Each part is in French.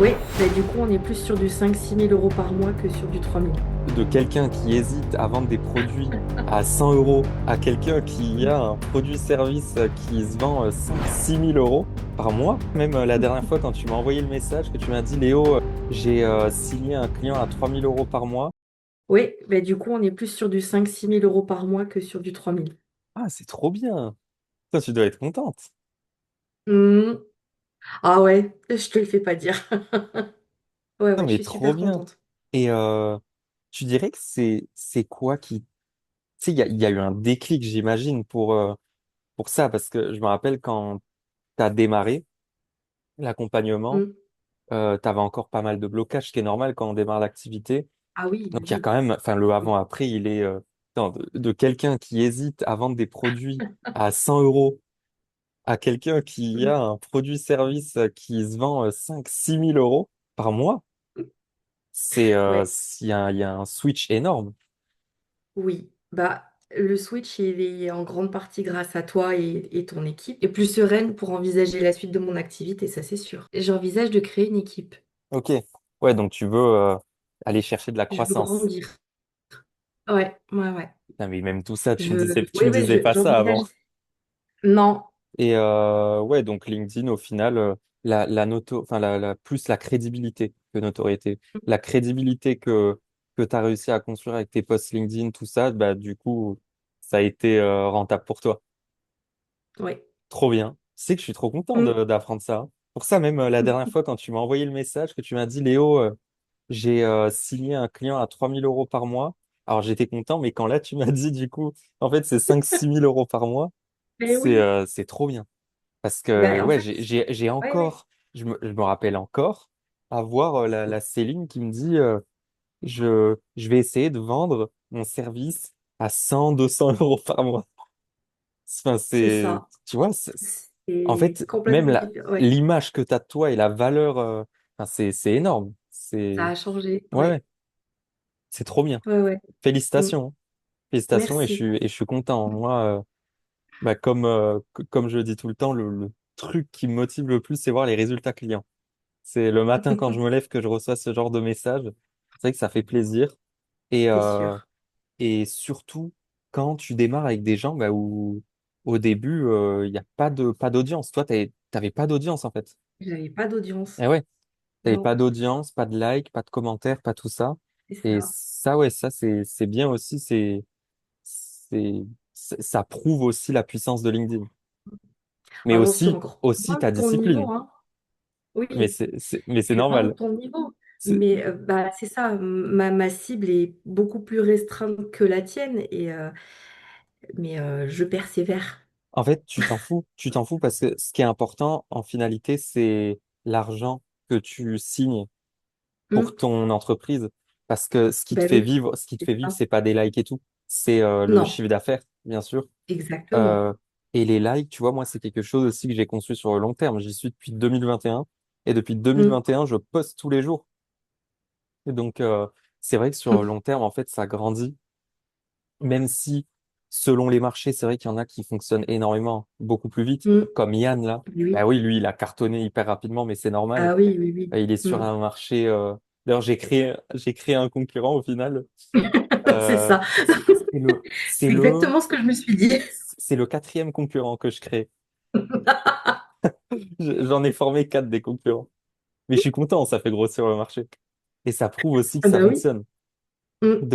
Oui, bah, du coup, on est plus sur du 5 6 000 € par mois que sur du 3 000. De quelqu'un qui hésite à vendre des produits à 100 euros à quelqu'un qui a un produit-service qui se vend 5 6 000 € par mois. Même la dernière fois, quand tu m'as envoyé le message, que tu m'as dit, Léo, j'ai signé un client à 3 000 € par mois. Oui, bah, du coup, on est plus sur du 5 6 000 € par mois que sur du 3 000. Ah, c'est trop bien. Toi, tu dois être contente. Hmm. Ah ouais, je te le fais pas dire. Ouais, Non, ouais, je mais suis trop super bien. contente. Et tu dirais que c'est quoi qui... Tu sais, il y a eu un déclic, j'imagine, pour ça, parce que je me rappelle quand tu as démarré l'accompagnement, Hmm. tu avais encore pas mal de blocages, ce qui est normal quand on démarre l'activité. Ah oui, Donc, il y a oui, quand même, enfin, le oui. avant-après, il est non, de quelqu'un qui hésite à vendre des produits à 100 euros à quelqu'un qui Hmm. a un produit-service qui se vend 5 6 000 € par mois. Ouais, Il y a un switch énorme. oui. Bah, le switch, il est en grande partie grâce à toi et ton équipe. Et plus sereine pour envisager la suite de mon activité, ça c'est sûr. J'envisage de créer une équipe. Ok. Ouais, donc tu veux aller chercher de la Je veux croissance. grandir. Ouais, ouais, ouais. Non, mais même tout ça, tu Oui, me oui, disais pas ça j'envisage. avant. Non. Et ouais, donc LinkedIn, au final, enfin, plus la crédibilité que notoriété. La crédibilité que tu as réussi à construire avec tes posts LinkedIn, tout ça, bah, du coup, ça a été rentable pour toi. Oui. Trop bien. C'est que je suis trop content Mm. d'apprendre ça. Pour ça, même la dernière fois, quand tu m'as envoyé le message, que tu m'as dit, Léo, j'ai signé un client à 3 000 € par mois. Alors j'étais content, mais quand là, tu m'as dit, du coup, en fait, c'est 5 6 000 € par mois, Mais oui. c'est trop bien. Parce que, Ben, en ouais, fait, j'ai ouais, ouais. encore, je me rappelle encore avoir la Céline qui me dit, je vais essayer de vendre mon service à 100 200 € par mois. Enfin, C'est ça. tu vois, en C'est fait, même complètement différent. Ouais. l'image que tu as de toi et la valeur, enfin, c'est énorme. Ça a changé. Ouais, Ouais. ouais, c'est trop bien. Ouais, ouais. Mm. Félicitations, hein. Félicitations Merci. et je suis content. Moi, bah, comme je le dis tout le temps, le truc qui me motive le plus, c'est voir les résultats clients. C'est le matin quand je me lève que je reçois ce genre de message. C'est vrai que ça fait plaisir. Et, C'est euh, sûr. et surtout, quand tu démarres avec des gens bah, où au début, il n'y a pas d'audience. Toi, t'avais pas d'audience en fait. J'avais pas d'audience. Et ouais, t'avais pas Non, d'audience, pas de like, pas de commentaires, pas tout ça. c'est Et ça. ça, ouais, ça, c'est bien aussi. C'est, ça prouve aussi la puissance de LinkedIn. Mais Alors, j'en suis aussi, encore aussi loin ta de ton discipline. niveau, hein. Mais Oui, mais je c'est suis loin de normal. ton niveau. C'est- Mais bah, c'est ça. Ma cible est beaucoup plus restreinte que la tienne. Mais je persévère. En fait, tu t'en fous. Tu t'en fous parce que ce qui est important, en finalité, c'est l'argent que tu signes pour Mm. ton entreprise. Parce que Ben oui, ce qui te c'est fait vivre, ça. c'est pas des likes et tout. C'est le Non, chiffre d'affaires, bien sûr. exactement. Euh, et les likes, tu vois, moi, c'est quelque chose aussi que j'ai construit sur le long terme. J'y suis depuis 2021. Et depuis Mm. 2021, je poste tous les jours. Et donc, c'est vrai que sur le long terme, en fait, ça grandit. Même si, selon les marchés, c'est vrai qu'il y en a qui fonctionnent énormément, beaucoup plus vite. Mm. Comme Yann, là. Bah Oui. oui, lui, il a cartonné hyper rapidement, mais c'est normal. Ah oui, oui, oui. Il est sur Mm. un marché. D'ailleurs, j'ai créé un concurrent au final. C'est Euh, ça. c'est le, c'est C'est le, exactement ce que je me suis dit. c'est le quatrième concurrent que je crée. J'en ai formé quatre des concurrents. Mais je suis content, ça fait grossir le marché. Et ça prouve aussi que Ah ça bah oui. fonctionne. Mm.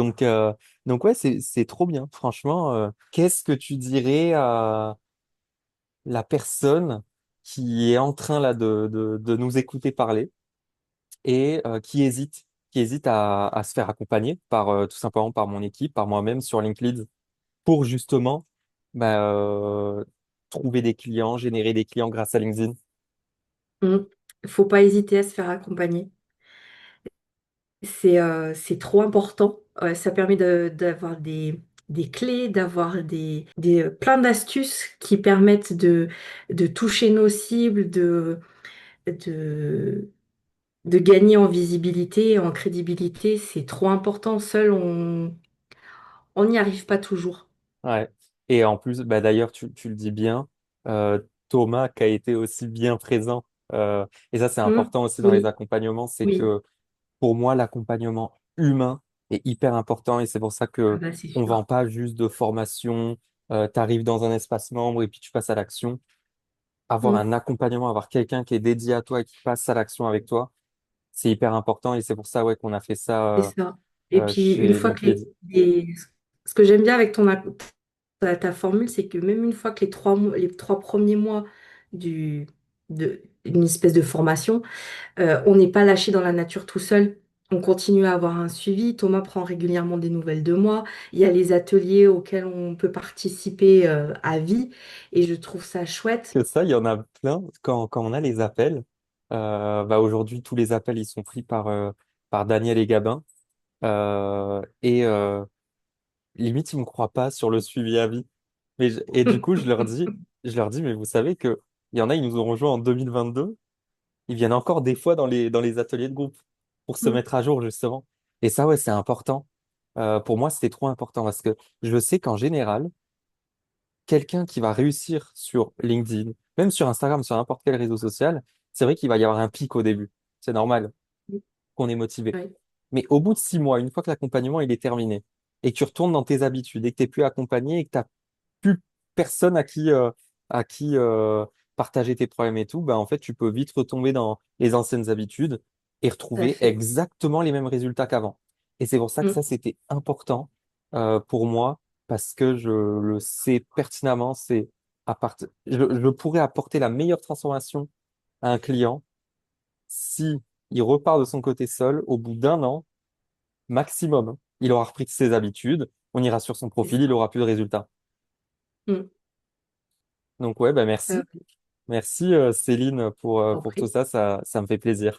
Donc, ouais, c'est trop bien. Franchement, qu'est-ce que tu dirais à la personne qui est en train là de nous écouter parler et qui hésite à se faire accompagner par tout simplement par mon équipe, par moi-même sur LinkedIn pour justement bah, trouver des clients, générer des clients grâce à LinkedIn. Mm. Faut pas hésiter à se faire accompagner. C'est trop important. Ça permet d'avoir des clés, d'avoir plein d'astuces qui permettent de toucher nos cibles, de, de gagner en visibilité, en crédibilité. C'est trop important. Seul, on n'y arrive pas toujours. Ouais. Et en plus, bah, d'ailleurs, tu le dis bien, Thomas qui a été aussi bien présent. Et ça, c'est Mm. important aussi dans les Oui, accompagnements, c'est oui. que pour moi, l'accompagnement humain est hyper important et c'est pour ça Ah que bah c'est on vend sûr. pas juste de formation, tu arrives dans un espace membre et puis tu passes à l'action. Avoir Mm. un accompagnement, avoir quelqu'un qui est dédié à toi et qui passe à l'action avec toi, c'est hyper important et c'est pour ça ouais, qu'on a fait C'est ça ça. Et puis, une chez fois que LinkedIn. ce que j'aime bien avec ta formule, c'est que même une fois que les 3 premiers mois d'une espèce de formation, on n'est pas lâché dans la nature tout seul. On continue à avoir un suivi. Thomas prend régulièrement des nouvelles de moi. Il y a les ateliers auxquels on peut participer à vie. Et je trouve ça chouette. Que ça, il y en a plein. Quand on a les appels, bah aujourd'hui, tous les appels, ils sont pris par Daniel et Gabin. Et limite, ils me croient pas sur le suivi à vie. Et du coup, je leur dis, mais vous savez que il y en a, ils nous ont rejoints en 2022. Ils viennent encore des fois dans les ateliers de groupe pour se mettre à jour, justement. Et ça, ouais, c'est important. Pour moi, c'était trop important parce que je sais qu'en général, quelqu'un qui va réussir sur LinkedIn, même sur Instagram, sur n'importe quel réseau social, c'est vrai qu'il va y avoir un pic au début. C'est normal qu'on est motivé. Ouais, Mais au bout de 6 mois, une fois que l'accompagnement il est terminé, et que tu retournes dans tes habitudes, et que tu n'es plus accompagné, et que tu n'as plus personne à qui partager tes problèmes et tout, bah, en fait, tu peux vite retomber dans les anciennes habitudes et tout à retrouver fait. exactement les mêmes résultats qu'avant. Et c'est pour ça que ça, Mm. c'était important pour moi, parce que je le sais pertinemment, je pourrais apporter la meilleure transformation à un client si il repart de son côté seul au bout d'un an maximum, hein. Il aura repris ses habitudes, on ira sur son C'est profil, il ça. aura plus de résultats. Mm. Donc ouais, bah Euh, merci. Merci Céline pour T'en tout prie. ça, ça me fait plaisir.